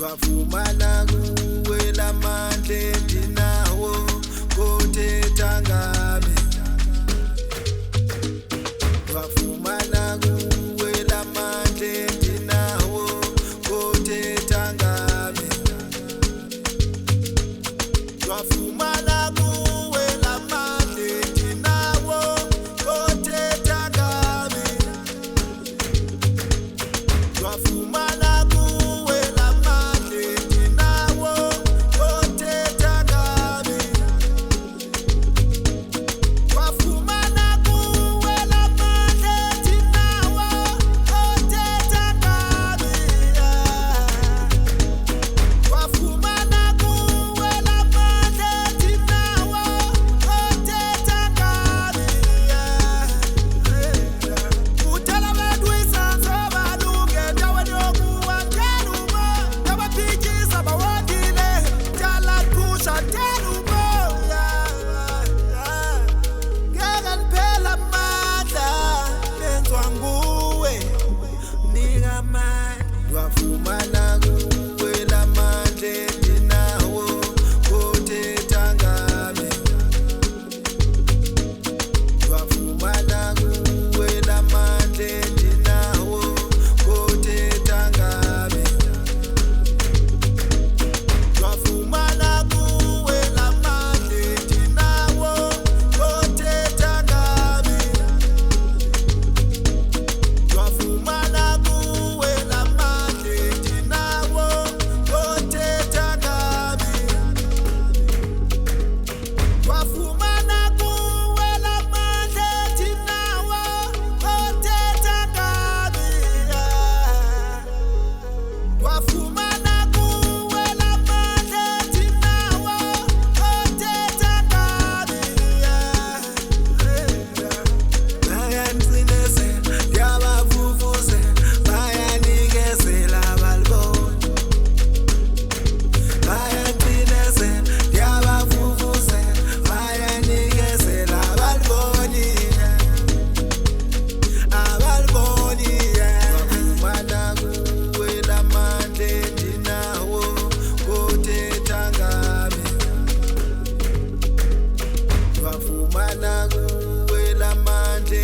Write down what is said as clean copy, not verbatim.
Wafumana kuwe lamandla endinawo kothetha ngami. Wafumana kuwe lamandla endinawo kothetha ngami. Wafumana kuwe lamandla endinawo kothetha ngami. Wafumana wafumana kuwe lamandla endinawo kothetha ngami. Wafumana kuwe lamandla endinawo kothetha ngami. Wafumana kuwe lamandla endinawo kothetha ngami. Wafumana wafumana kuwe lamandla